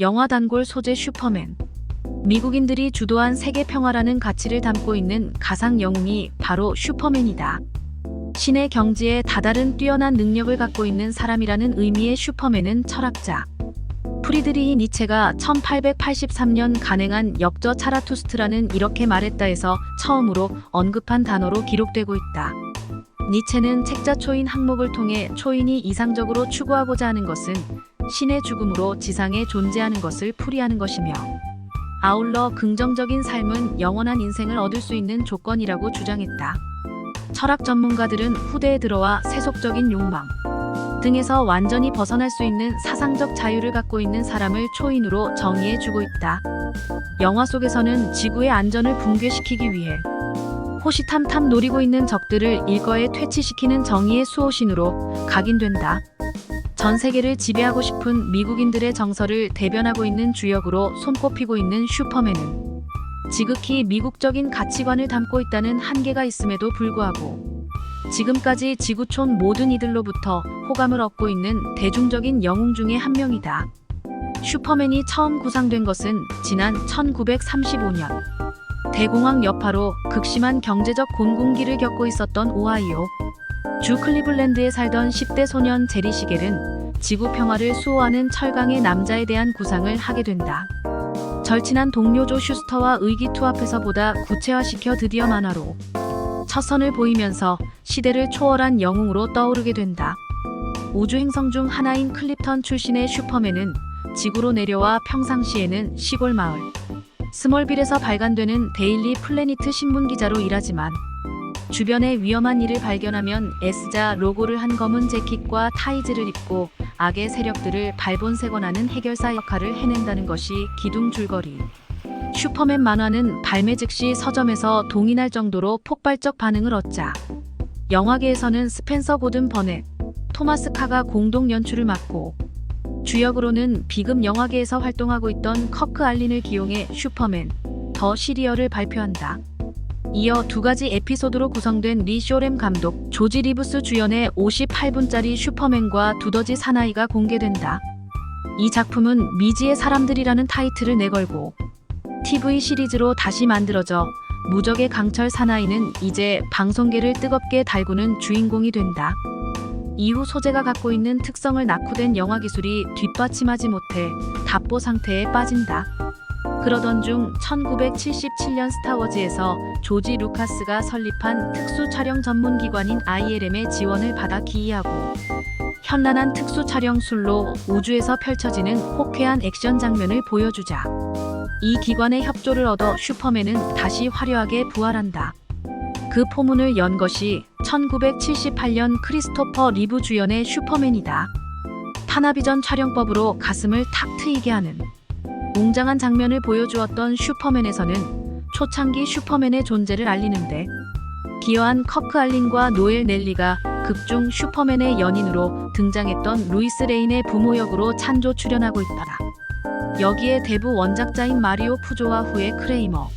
영화 단골 소재 슈퍼맨. 미국인들이 주도한 세계 평화라는 가치를 담고 있는 가상 영웅이 바로 슈퍼맨이다. 신의 경지에 다다른 뛰어난 능력을 갖고 있는 사람이라는 의미의 슈퍼맨은 철학자 프리드리히 니체가 1883년 간행한 역저 차라투스트라는 이렇게 말했다 해서 처음으로 언급한 단어로 기록되고 있다. 니체는 책자초인 항목을 통해 초인이 이상적으로 추구하고자 하는 것은 신의 죽음으로 지상에 존재하는 것을 풀이하는 것이며, 아울러 긍정적인 삶은 영원한 인생을 얻을 수 있는 조건이라고 주장했다. 철학 전문가들은 후대에 들어와 세속적인 욕망 등에서 완전히 벗어날 수 있는 사상적 자유를 갖고 있는 사람을 초인으로 정의해주고 있다. 영화 속에서는 지구의 안전을 붕괴시키기 위해 호시탐탐 노리고 있는 적들을 일거에 퇴치시키는 정의의 수호신으로 각인된다. 전 세계를 지배하고 싶은 미국인들의 정서를 대변하고 있는 주역으로 손꼽히고 있는 슈퍼맨은 지극히 미국적인 가치관을 담고 있다는 한계가 있음에도 불구하고 지금까지 지구촌 모든 이들로부터 호감을 얻고 있는 대중적인 영웅 중에 한 명이다. 슈퍼맨이 처음 구상된 것은 지난 1935년 대공황 여파로 극심한 경제적 곤궁기를 겪고 있었던 오하이오 주 클리블랜드에 살던 10대 소년 제리 시겔은 지구 평화를 수호하는 철강의 남자에 대한 구상을 하게 된다. 절친한 동료 조 슈스터와 의기투합해서 보다 구체화시켜 드디어 만화로 첫 선을 보이면서 시대를 초월한 영웅으로 떠오르게 된다. 우주행성 중 하나인 클립턴 출신의 슈퍼맨은 지구로 내려와 평상시에는 시골 마을 스몰빌에서 발간되는 데일리 플래니트 신문 기자로 일하지만 주변에 위험한 일을 발견하면 S자 로고를 한 검은 재킷과 타이즈를 입고 악의 세력들을 발본색원하는 해결사 역할을 해낸다는 것이 기둥줄거리. 슈퍼맨 만화는 발매 즉시 서점에서 동인할 정도로 폭발적 반응을 얻자 영화계에서는 스펜서 고든 버넷, 토마스 카가 공동 연출을 맡고 주역으로는 비급 영화계에서 활동하고 있던 커크 알린을 기용해 슈퍼맨 더 시리얼을 발표한다. 이어 두 가지 에피소드로 구성된 리 쇼렘 감독, 조지 리브스 주연의 58분짜리 슈퍼맨과 두더지 사나이가 공개된다. 이 작품은 미지의 사람들이라는 타이틀을 내걸고 TV 시리즈로 다시 만들어져 무적의 강철 사나이는 이제 방송계를 뜨겁게 달구는 주인공이 된다. 이후 소재가 갖고 있는 특성을 낙후된 영화 기술이 뒷받침하지 못해 답보 상태에 빠진다. 그러던 중 1977년 스타워즈에서 조지 루카스가 설립한 특수 촬영 전문 기관인 ILM의 지원을 받아 기이하고 현란한 특수 촬영술로 우주에서 펼쳐지는 호쾌한 액션 장면을 보여주자 이 기관의 협조를 얻어 슈퍼맨은 다시 화려하게 부활한다. 그 포문을 연 것이 1978년 크리스토퍼 리브 주연의 슈퍼맨이다. 파나비전 촬영법으로 가슴을 탁 트이게 하는 웅장한 장면을 보여주었던 슈퍼맨에서는 초창기 슈퍼맨의 존재를 알리는데 기여한 커크 알린과 노엘 넬리가 극중 슈퍼맨의 연인으로 등장했던 루이스 레인의 부모 역으로 찬조 출연하고 있다. 여기에 대부 원작자인 마리오 푸조와 후에 크레이머,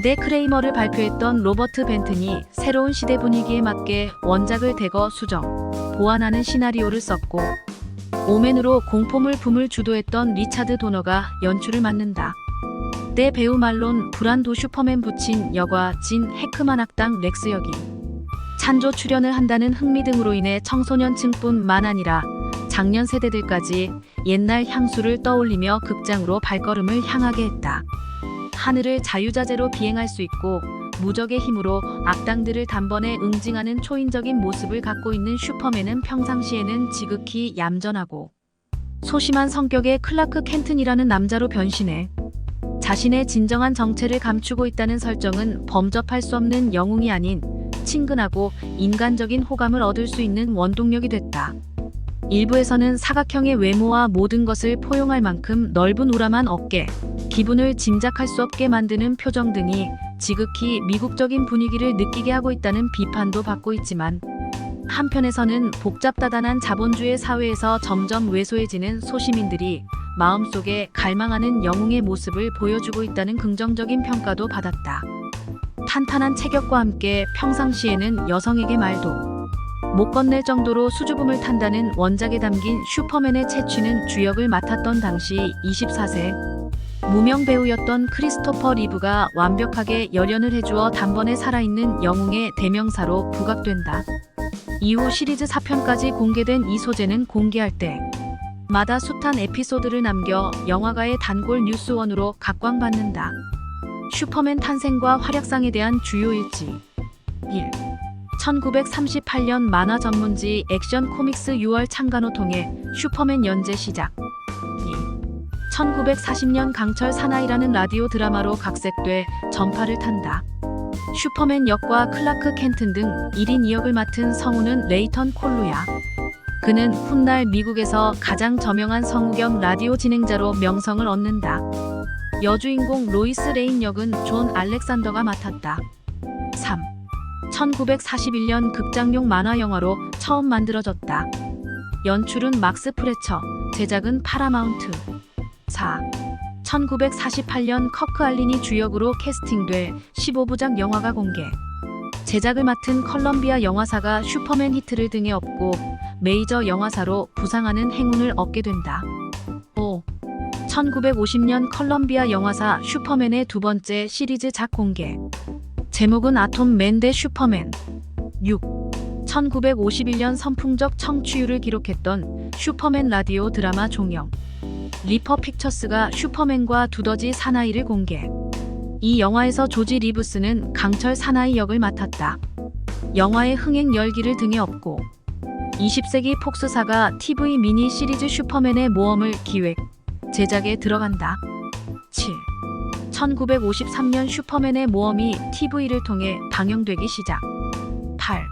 네 크레이머를 발표했던 로버트 벤튼이 새로운 시대 분위기에 맞게 원작을 대거 수정, 보완하는 시나리오를 썼고 오맨으로 공포물품을 주도했던 리차드 도너가 연출을 맡는다. 때 배우 말론 브란도 슈퍼맨 붙인 여과 진 해크만 악당 렉스 역이 찬조 출연을 한다는 흥미 등으로 인해 청소년층뿐만 아니라 장년 세대들까지 옛날 향수를 떠올리며 극장으로 발걸음을 향하게 했다. 하늘을 자유자재로 비행할 수 있고 무적의 힘으로 악당들을 단번에 응징하는 초인적인 모습을 갖고 있는 슈퍼맨은 평상시에는 지극히 얌전하고 소심한 성격의 클라크 켄튼이라는 남자로 변신해 자신의 진정한 정체를 감추고 있다는 설정은 범접할 수 없는 영웅이 아닌 친근하고 인간적인 호감을 얻을 수 있는 원동력이 됐다. 일부에서는 사각형의 외모와 모든 것을 포용할 만큼 넓은 우람한 어깨, 기분을 짐작할 수 없게 만드는 표정 등이 지극히 미국적인 분위기를 느끼게 하고 있다는 비판도 받고 있지만 한편에서는 복잡다단한 자본주의 사회에서 점점 왜소해지는 소시민들이 마음속에 갈망하는 영웅의 모습을 보여주고 있다는 긍정적인 평가도 받았다. 탄탄한 체격과 함께 평상시에는 여성에게 말도 못 건넬 정도로 수줍음을 탄다는 원작에 담긴 슈퍼맨의 채취는 주역을 맡았던 당시 24세 무명 배우였던 크리스토퍼 리브가 완벽하게 열연을 해주어 단번에 살아있는 영웅의 대명사로 부각된다. 이후 시리즈 4편까지 공개된 이 소재는 공개할 때마다 숱한 에피소드를 남겨 영화가의 단골 뉴스원으로 각광받는다. 슈퍼맨 탄생과 활약상에 대한 주요 일지 1. 1938년 만화 전문지 액션 코믹스 6월 창간호 통해 슈퍼맨 연재 시작 2. 1940년 강철 사나이라는 라디오 드라마로 각색돼 전파를 탄다. 슈퍼맨 역과 클라크 켄튼 등 1인 2역을 맡은 성우는 레이턴 콜루야. 그는 훗날 미국에서 가장 저명한 성우 겸 라디오 진행자로 명성을 얻는다. 여주인공 로이스 레인 역은 존 알렉산더가 맡았다. 3. 1941년 극장용 만화 영화로 처음 만들어졌다. 연출은 막스 프레처, 제작은 파라마운트. 4. 1948년 커크 알린이 주역으로 캐스팅돼 15부작 영화가 공개. 제작을 맡은 컬럼비아 영화사가 슈퍼맨 히트를 등에 업고 메이저 영화사로 부상하는 행운을 얻게 된다. 5. 1950년 컬럼비아 영화사 슈퍼맨의 두 번째 시리즈작 공개. 제목은 아톰맨 대 슈퍼맨. 6. 1951년 선풍적 청취율을 기록했던 슈퍼맨 라디오 드라마 종영. 리퍼 픽처스가 슈퍼맨과 두더지 사나이를 공개. 이 영화에서 조지 리브스는 강철 사나이 역을 맡았다. 영화의 흥행 열기를 등에 업고 20세기 폭스사가 TV 미니 시리즈 슈퍼맨의 모험을 기획, 제작에 들어간다. 7. 1953년 슈퍼맨의 모험이 TV를 통해 방영되기 시작. 8.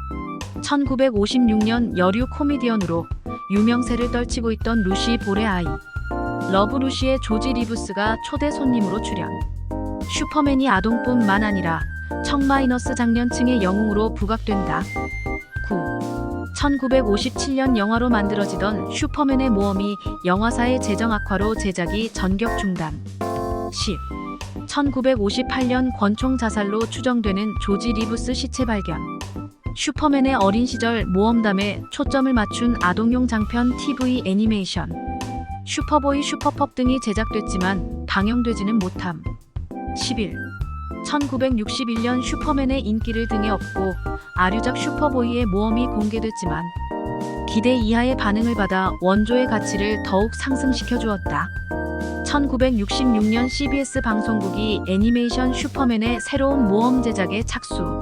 1956년 여류 코미디언으로 유명세를 떨치고 있던 루시 볼의 아이 러브 루시의 조지 리브스가 초대 손님으로 출연. 슈퍼맨이 아동뿐만 아니라 청-마이너스 장년층의 영웅으로 부각된다. 9. 1957년 영화로 만들어지던 슈퍼맨의 모험이 영화사의 재정 악화로 제작이 전격 중단. 10. 1958년 권총 자살로 추정되는 조지 리브스 시체 발견. 슈퍼맨의 어린 시절 모험담에 초점을 맞춘 아동용 장편 TV 애니메이션. 슈퍼보이 슈퍼펍 등이 제작됐지만 방영되지는 못함. 11. 1961년 슈퍼맨의 인기를 등에 업고 아류작 슈퍼보이의 모험이 공개됐지만 기대 이하의 반응을 받아 원조의 가치를 더욱 상승시켜 주었다. 1966년 CBS 방송국이 애니메이션 슈퍼맨의 새로운 모험 제작에 착수.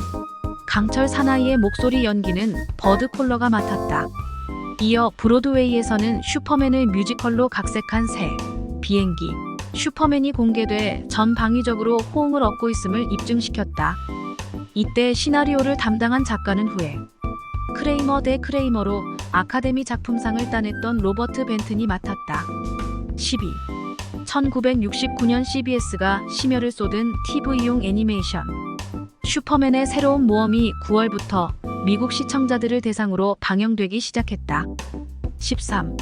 강철 사나이의 목소리 연기는 버드 콜러가 맡았다. 이어 브로드웨이에서는 슈퍼맨을 뮤지컬로 각색한 새 비행기 슈퍼맨이 공개돼 전방위적으로 호응을 얻고 있음을 입증시켰다. 이때 시나리오를 담당한 작가는 후에 크레이머 대 크레이머로 아카데미 작품상을 따냈던 로버트 벤튼이 맡았다. 12. 1969년 CBS가 심혈을 쏟은 TV용 애니메이션 슈퍼맨의 새로운 모험이 9월부터 미국 시청자들을 대상으로 방영되기 시작했다. 13.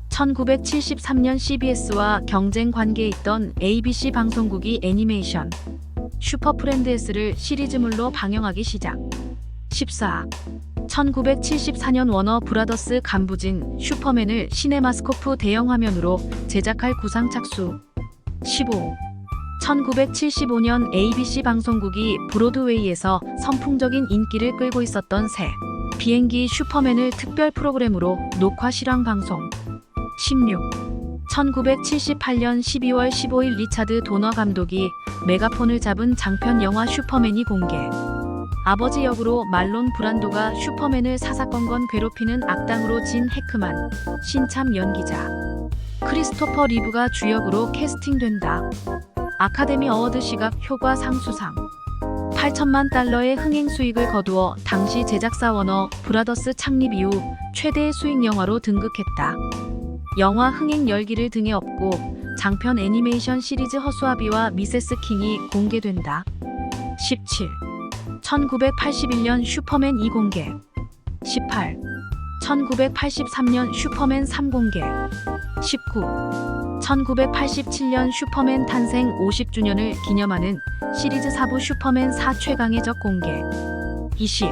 1973년 CBS와 경쟁 관계에 있던 ABC 방송국이 애니메이션 슈퍼프렌드S를 시리즈물로 방영하기 시작. 14. 1974년 워너 브라더스 간부진 슈퍼맨을 시네마스코프 대형 화면으로 제작할 구상 착수. 15. 1975년 ABC 방송국이 브로드웨이에서 선풍적인 인기를 끌고 있었던 새 비행기 슈퍼맨을 특별 프로그램으로 녹화 실황 방송. 16. 1978년 12월 15일 리차드 도너 감독이 메가폰을 잡은 장편 영화 슈퍼맨이 공개. 아버지 역으로 말론 브란도가 슈퍼맨을 사사건건 괴롭히는 악당으로 진 해크만, 신참 연기자 크리스토퍼 리브가 주역으로 캐스팅된다. 아카데미 어워드 시각 효과상 수상. 8천만 달러의 흥행 수익을 거두어 당시 제작사 워너 브라더스 창립 이후 최대의 수익 영화로 등극했다. 영화 흥행 열기를 등에 업고 장편 애니메이션 시리즈 허수아비와 미세스 킹이 공개된다. 17. 1981년 슈퍼맨 2 공개. 18. 1983년 슈퍼맨 3 공개. 19. 1987년 슈퍼맨 탄생 50주년을 기념하는 시리즈 4부 슈퍼맨 4 최강의 적 공개. 20.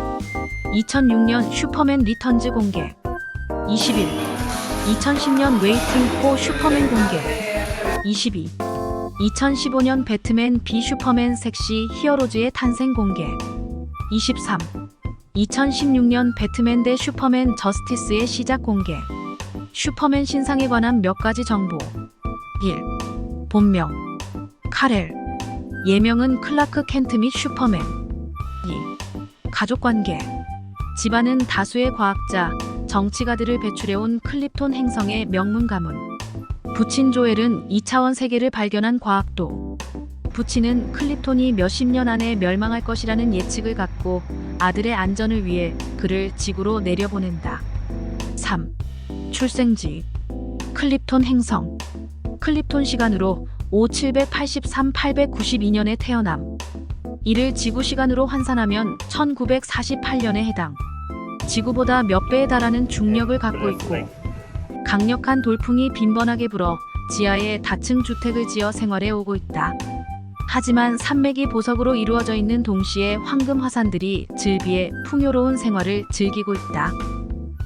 2006년 슈퍼맨 리턴즈 공개. 21. 2010년 웨이팅 포 슈퍼맨 공개. 22. 2015년 배트맨 비 슈퍼맨 섹시 히어로즈의 탄생 공개. 23. 2016년 배트맨 대 슈퍼맨 저스티스의 시작 공개. 슈퍼맨 신상에 관한 몇 가지 정보. 1. 본명 칼엘. 예명은 클라크 켄트 및 슈퍼맨. 2. 가족관계. 집안은 다수의 과학자, 정치가들을 배출해온 클립톤 행성의 명문 가문. 부친 조엘은 2차원 세계를 발견한 과학도. 부친은 클립톤이 몇십 년 안에 멸망할 것이라는 예측을 갖고 아들의 안전을 위해 그를 지구로 내려보낸다. 3. 출생지 클립톤 행성. 클립톤 시간으로 5783-892년에 태어남. 이를 지구 시간으로 환산하면 1948년에 해당. 지구보다 몇 배에 달하는 중력을 갖고 있고 강력한 돌풍이 빈번하게 불어 지하에 다층 주택을 지어 생활해 오고 있다. 하지만 산맥이 보석으로 이루어져 있는 동시에 황금 화산들이 즐비해 풍요로운 생활을 즐기고 있다.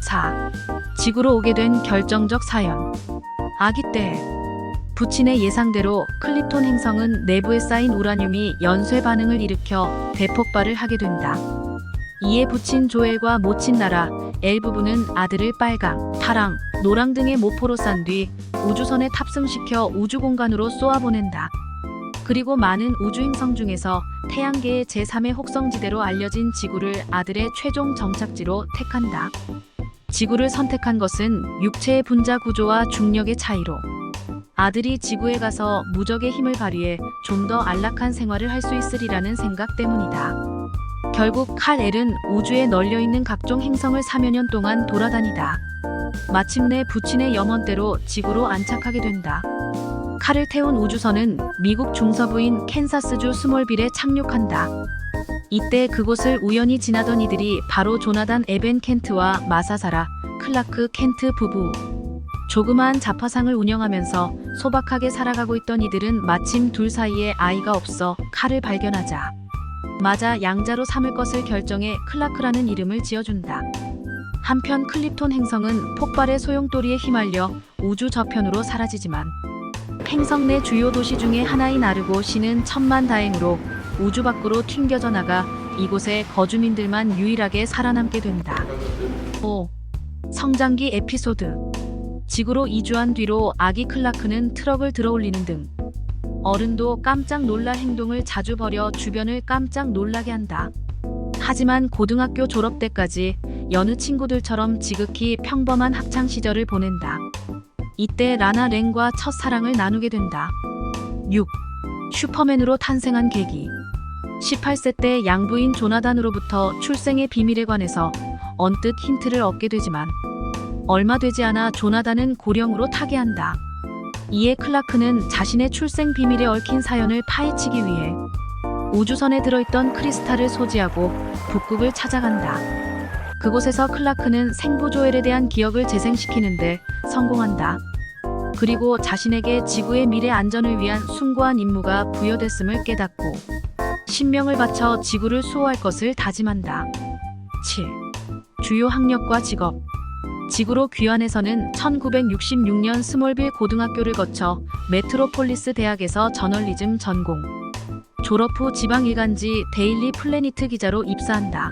4. 지구로 오게 된 결정적 사연. 아기 때 부친의 예상대로 클립톤 행성은 내부에 쌓인 우라늄이 연쇄 반응을 일으켜 대폭발을 하게 된다. 이에 부친 조엘과 모친 나라 엘 부부는 아들을 빨강, 파랑, 노랑 등의 모포로 싼 뒤 우주선에 탑승시켜 우주공간으로 쏘아보낸다. 그리고 많은 우주행성 중에서 태양계의 제3의 혹성지대로 알려진 지구를 아들의 최종 정착지로 택한다. 지구를 선택한 것은 육체의 분자 구조와 중력의 차이로 아들이 지구에 가서 무적의 힘을 발휘해 좀 더 안락한 생활을 할 수 있으리라는 생각 때문이다. 결국 칼-엘은 우주에 널려있는 각종 행성을 4여 년 동안 돌아다니다 마침내 부친의 염원대로 지구로 안착하게 된다. 칼을 태운 우주선은 미국 중서부인 캔사스주 스몰빌에 착륙한다. 이때 그곳을 우연히 지나던 이들이 바로 조나단 에벤 켄트와 마사사라 클라크 켄트 부부. 조그마한 자파상을 운영하면서 소박하게 살아가고 있던 이들은 마침 둘 사이에 아이가 없어 칼을 발견하자 맞아 양자로 삼을 것을 결정해 클라크라는 이름을 지어준다. 한편 클립톤 행성은 폭발의 소용돌이에 휘말려 우주 저편으로 사라지지만 행성 내 주요 도시 중에 하나인 아르고시는 천만다행으로 우주 밖으로 튕겨져 나가 이곳의 거주민들만 유일하게 살아남게 된다. 5. 성장기 에피소드. 지구로 이주한 뒤로 아기 클라크는 트럭을 들어올리는 등 어른도 깜짝 놀랄 행동을 자주 벌여 주변을 깜짝 놀라게 한다. 하지만 고등학교 졸업 때까지 여느 친구들처럼 지극히 평범한 학창 시절을 보낸다. 이때 라나 랭과 첫사랑을 나누게 된다. 6. 슈퍼맨으로 탄생한 계기. 18세 때 양부인 조나단으로부터 출생의 비밀에 관해서 언뜻 힌트를 얻게 되지만 얼마 되지 않아 조나단은 고령으로 타계한다. 이에 클라크는 자신의 출생 비밀에 얽힌 사연을 파헤치기 위해 우주선에 들어있던 크리스탈을 소지하고 북극을 찾아간다. 그곳에서 클라크는 생부 조엘에 대한 기억을 재생시키는데 성공한다. 그리고 자신에게 지구의 미래 안전을 위한 숭고한 임무가 부여됐음을 깨닫고 신명을 바쳐 지구를 수호할 것을 다짐한다. 7. 주요 학력과 직업. 지구로 귀환해서는 1966년 스몰빌 고등학교를 거쳐 메트로폴리스 대학에서 저널리즘 전공. 졸업 후 지방일간지 데일리 플래니트 기자로 입사한다.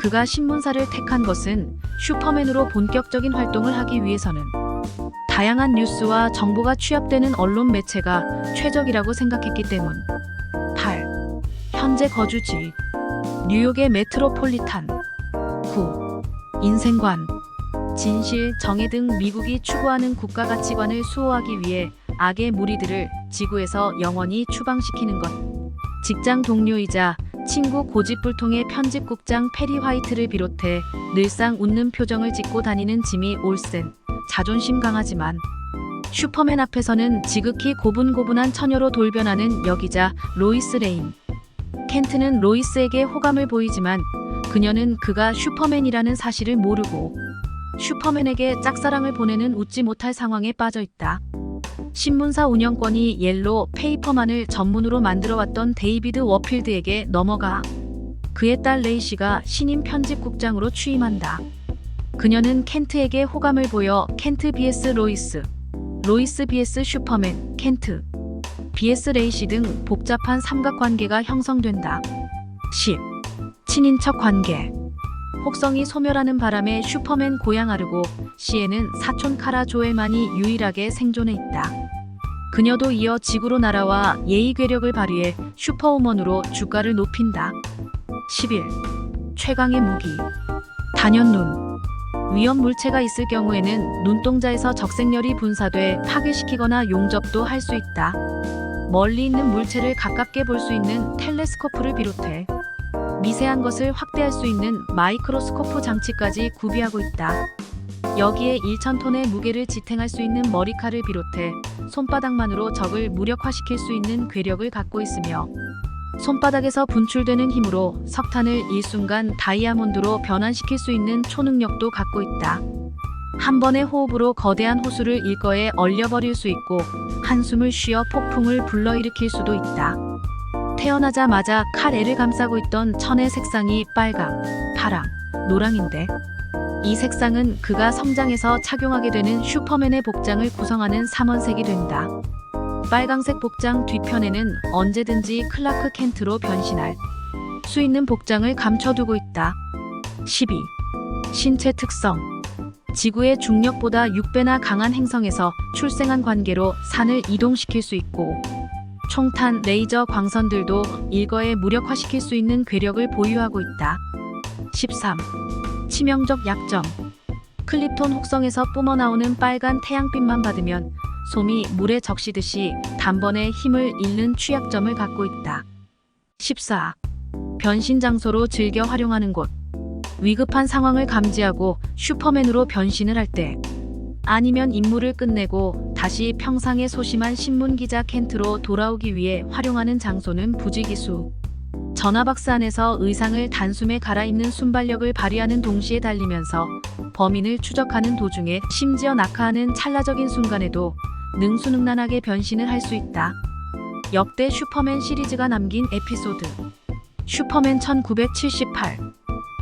그가 신문사를 택한 것은 슈퍼맨으로 본격적인 활동을 하기 위해서는 다양한 뉴스와 정보가 취합되는 언론 매체가 최적이라고 생각했기 때문. 8. 현재 거주지. 뉴욕의 메트로폴리탄. 9. 인생관. 진실, 정의 등 미국이 추구하는 국가 가치관을 수호하기 위해 악의 무리들을 지구에서 영원히 추방시키는 것. 직장 동료이자 친구 고집불통의 편집국장 페리 화이트를 비롯해 늘상 웃는 표정을 짓고 다니는 지미 올센. 자존심 강하지만 슈퍼맨 앞에서는 지극히 고분고분한 처녀로 돌변하는 여기자 로이스 레인. 켄트는 로이스에게 호감을 보이지만 그녀는 그가 슈퍼맨이라는 사실을 모르고 슈퍼맨에게 짝사랑을 보내는 웃지 못할 상황에 빠져 있다. 신문사 운영권이 옐로 페이퍼만을 전문으로 만들어왔던 데이비드 워필드에게 넘어가 그의 딸 레이시가 신임 편집국장으로 취임한다. 그녀는 켄트에게 호감을 보여 켄트 vs 로이스, 로이스 vs 슈퍼맨, 켄트 vs 레이시 등 복잡한 삼각관계가 형성된다. 10. 친인척 관계. 혹성이 소멸하는 바람에 슈퍼맨 고향 아르고 시에는 사촌 카라 조엘만이 유일하게 생존해 있다. 그녀도 이어 지구로 날아와 예의 괴력을 발휘해 슈퍼우먼으로 주가를 높인다. 11. 최강의 무기. 단연눈. 위험 물체가 있을 경우에는 눈동자에서 적색열이 분사돼 파괴시키거나 용접도 할 수 있다. 멀리 있는 물체를 가깝게 볼 수 있는 텔레스코프를 비롯해 미세한 것을 확대할 수 있는 마이크로스코프 장치까지 구비하고 있다. 여기에 1000톤의 무게를 지탱할 수 있는 머리칼을 비롯해 손바닥만으로 적을 무력화시킬 수 있는 괴력을 갖고 있으며 손바닥에서 분출되는 힘으로 석탄을 일순간 다이아몬드로 변환시킬 수 있는 초능력도 갖고 있다. 한 번의 호흡으로 거대한 호수를 일거에 얼려버릴 수 있고 한숨을 쉬어 폭풍을 불러일으킬 수도 있다. 태어나자마자 칼에를 감싸고 있던 천의 색상이 빨강, 파랑, 노랑인데 이 색상은 그가 성장해서 착용하게 되는 슈퍼맨의 복장을 구성하는 삼원색이 된다. 빨강색 복장 뒤편에는 언제든지 클라크 켄트로 변신할 수 있는 복장을 감춰두고 있다. 12. 신체 특성. 지구의 중력보다 6배나 강한 행성에서 출생한 관계로 산을 이동시킬 수 있고 총탄, 레이저, 광선들도 일거에 무력화시킬 수 있는 괴력을 보유하고 있다. 13. 치명적 약점. 클립톤 혹성에서 뿜어나오는 빨간 태양빛만 받으면 솜이 물에 적시듯이 단번에 힘을 잃는 취약점을 갖고 있다. 14. 변신 장소로 즐겨 활용하는 곳. 위급한 상황을 감지하고 슈퍼맨으로 변신을 할 때, 아니면 임무를 끝내고 다시 평상에 소심한 신문기자 켄트로 돌아오기 위해 활용하는 장소는 부지기수. 전화박스 안에서 의상을 단숨에 갈아입는 순발력을 발휘하는 동시에 달리면서 범인을 추적하는 도중에 심지어 낙하하는 찰나적인 순간에도 능수능란하게 변신을 할 수 있다. 역대 슈퍼맨 시리즈가 남긴 에피소드. 슈퍼맨 1978.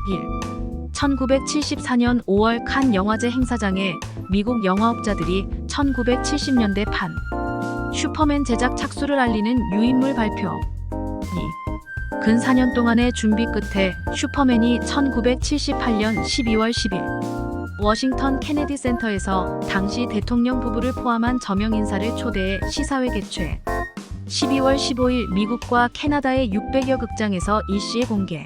1. 1974년 5월 칸 영화제 행사장에 미국 영화업자들이 1970년대 판 슈퍼맨 제작 착수를 알리는 유인물 발표. 2. 근 4년 동안의 준비 끝에 슈퍼맨이 1978년 12월 10일 워싱턴 케네디 센터에서 당시 대통령 부부를 포함한 저명 인사를 초대해 시사회 개최. 12월 15일 미국과 캐나다의 600여 극장에서 일시에 공개.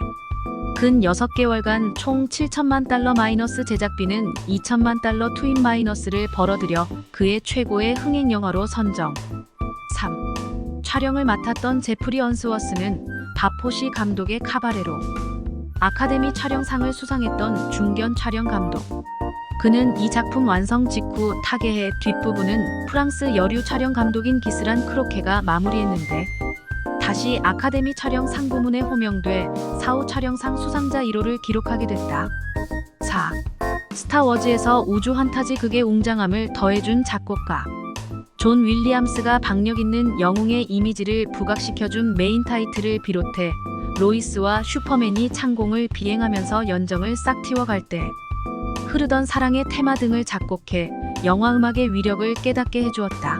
근 6개월간 총 7천만 달러 마이너스 제작비는 2천만 달러 투입 마이너스를 벌어들여 그의 최고의 흥행 영화로 선정. 3. 촬영을 맡았던 제프리 언스워스는 바포시 감독의 카바레로 아카데미 촬영상을 수상했던 중견 촬영 감독. 그는 이 작품 완성 직후 타계의 뒷부분은 프랑스 여류 촬영 감독인 기스란 크로케가 마무리했는데 다시 아카데미 촬영 상 부문에 호명돼 사후 촬영상 수상자 1호를 기록하게 됐다. 4. 스타워즈에서 우주 환타지 극의 웅장함을 더해준 작곡가. 존 윌리엄스가 박력 있는 영웅의 이미지를 부각시켜준 메인 타이틀을 비롯해 로이스와 슈퍼맨이 창공을 비행하면서 연정을 싹 틔워갈 때 흐르던 사랑의 테마 등을 작곡해 영화 음악의 위력을 깨닫게 해주었다.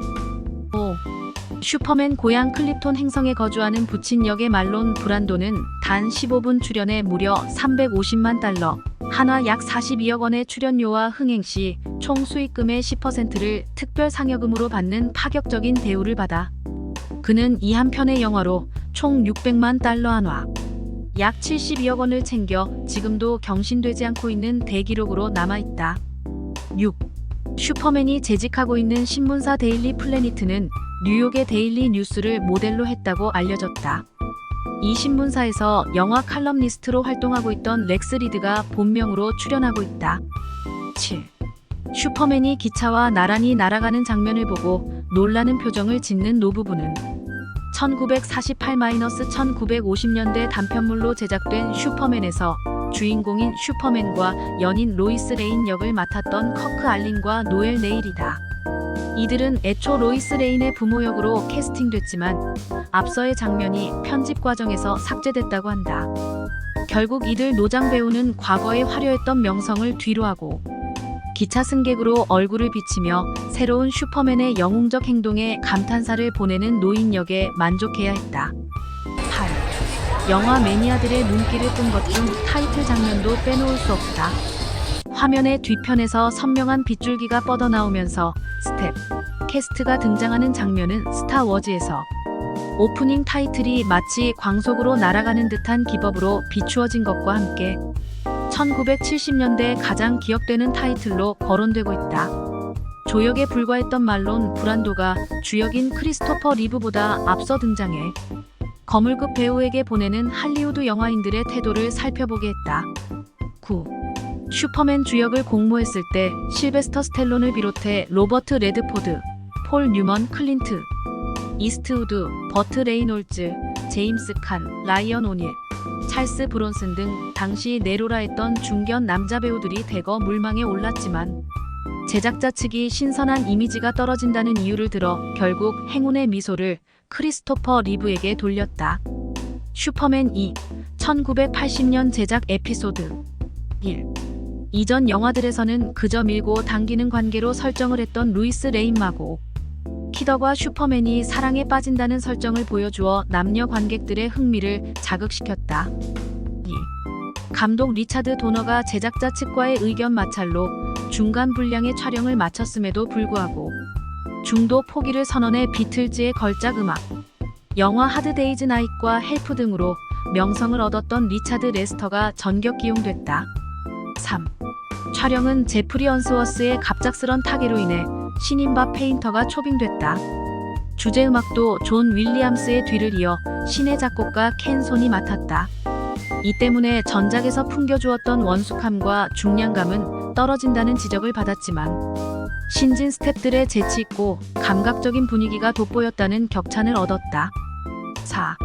5. 슈퍼맨 고향 클립톤 행성에 거주하는 부친 역의 말론 브란도는 단 15분 출연에 무려 350만 달러, 한화 약 42억 원의 출연료와 흥행 시 총 수익금의 10%를 특별 상여금으로 받는 파격적인 대우를 받아 그는 이 한 편의 영화로 총 600만 달러 한화, 약 72억 원을 챙겨 지금도 경신되지 않고 있는 대기록으로 남아있다. 6. 슈퍼맨이 재직하고 있는 신문사 데일리 플래닛은 뉴욕의 데일리 뉴스를 모델로 했다고 알려졌다. 이 신문사에서 영화 칼럼니스트로 활동하고 있던 렉스 리드가 본명으로 출연하고 있다. 7. 슈퍼맨이 기차와 나란히 날아가는 장면을 보고 놀라는 표정을 짓는 노부부는 1948-1950년대 단편물로 제작된 슈퍼맨에서 주인공인 슈퍼맨과 연인 로이스 레인 역을 맡았던 커크 알린과 노엘 네일이다. 이들은 애초 로이스 레인의 부모 역으로 캐스팅됐지만 앞서의 장면이 편집 과정에서 삭제됐다고 한다. 결국 이들 노장 배우는 과거에 화려했던 명성을 뒤로하고 기차 승객으로 얼굴을 비치며 새로운 슈퍼맨의 영웅적 행동에 감탄사를 보내는 노인 역에 만족해야 했다. 8. 영화 매니아들의 눈길을 끈 것 중 타이틀 장면도 빼놓을 수 없다. 화면의 뒤편에서 선명한 빗줄기가 뻗어나오면서 스텝, 캐스트가 등장하는 장면은 스타워즈에서 오프닝 타이틀이 마치 광속으로 날아가는 듯한 기법으로 비추어진 것과 함께 1970년대 가장 기억되는 타이틀로 거론되고 있다. 조역에 불과했던 말론 브란도가 주역인 크리스토퍼 리브보다 앞서 등장해 거물급 배우에게 보내는 할리우드 영화인들의 태도를 살펴보게 했다. 9. 슈퍼맨 주역을 공모했을 때 실베스터 스텔론을 비롯해 로버트 레드포드, 폴 뉴먼 클린트, 이스트우드, 버트 레이놀즈, 제임스 칸, 라이언 오닐, 찰스 브론슨 등 당시 내로라했던 중견 남자 배우들이 대거 물망에 올랐지만 제작자 측이 신선한 이미지가 떨어진다는 이유를 들어 결국 행운의 미소를 크리스토퍼 리브에게 돌렸다. 슈퍼맨 2, 1980년 제작 에피소드 1. 이전 영화들에서는 그저 밀고 당기는 관계로 설정을 했던 루이스 레인마고 키더과 슈퍼맨이 사랑에 빠진다는 설정을 보여주어 남녀 관객들의 흥미를 자극시켰다. 2. 감독 리차드 도너가 제작자 측과의 의견 마찰로 중간 분량의 촬영을 마쳤음에도 불구하고 중도 포기를 선언해 비틀즈의 걸작 음악, 영화 하드데이즈 나잇과 헬프 등으로 명성을 얻었던 리차드 레스터가 전격 기용됐다. 3. 촬영은 제프리 언스워스의 갑작스런 타계로 인해 신인 밥 페인터가 초빙됐다. 주제음악도 존 윌리엄스의 뒤를 이어 신의 작곡가 켄 손이 맡았다. 이 때문에 전작에서 풍겨주었던 원숙함과 중량감은 떨어진다는 지적을 받았지만 신진 스태프들의 재치있고 감각적인 분위기가 돋보였다는 격찬을 얻었다. 4.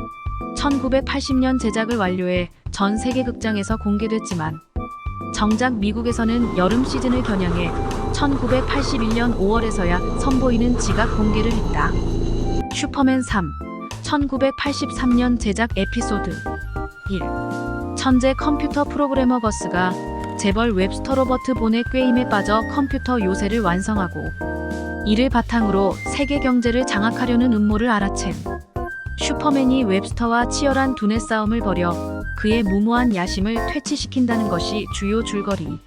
1980년 제작을 완료해 전 세계 극장에서 공개됐지만 정작 미국에서는 여름 시즌을 겨냥해 1981년 5월에서야 선보이는 지각 공개를 했다. 슈퍼맨 3, 1983년 제작 에피소드 1. 천재 컴퓨터 프로그래머 거스가 재벌 웹스터 로버트 본의 꾀임에 빠져 컴퓨터 요새를 완성하고 이를 바탕으로 세계 경제를 장악하려는 음모를 알아챈 슈퍼맨이 웹스터와 치열한 두뇌 싸움을 벌여 그의 무모한 야심을 퇴치시킨다는 것이 주요 줄거리.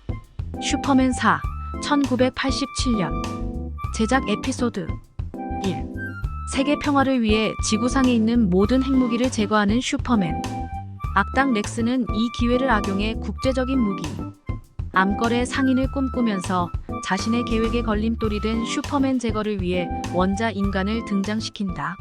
슈퍼맨 4, 1987년 제작 에피소드 1. 세계 평화를 위해 지구상에 있는 모든 핵무기를 제거하는 슈퍼맨. 악당 렉스는 이 기회를 악용해 국제적인 무기 암거래 상인을 꿈꾸면서 자신의 계획에 걸림돌이 된 슈퍼맨 제거를 위해 원자 인간을 등장시킨다.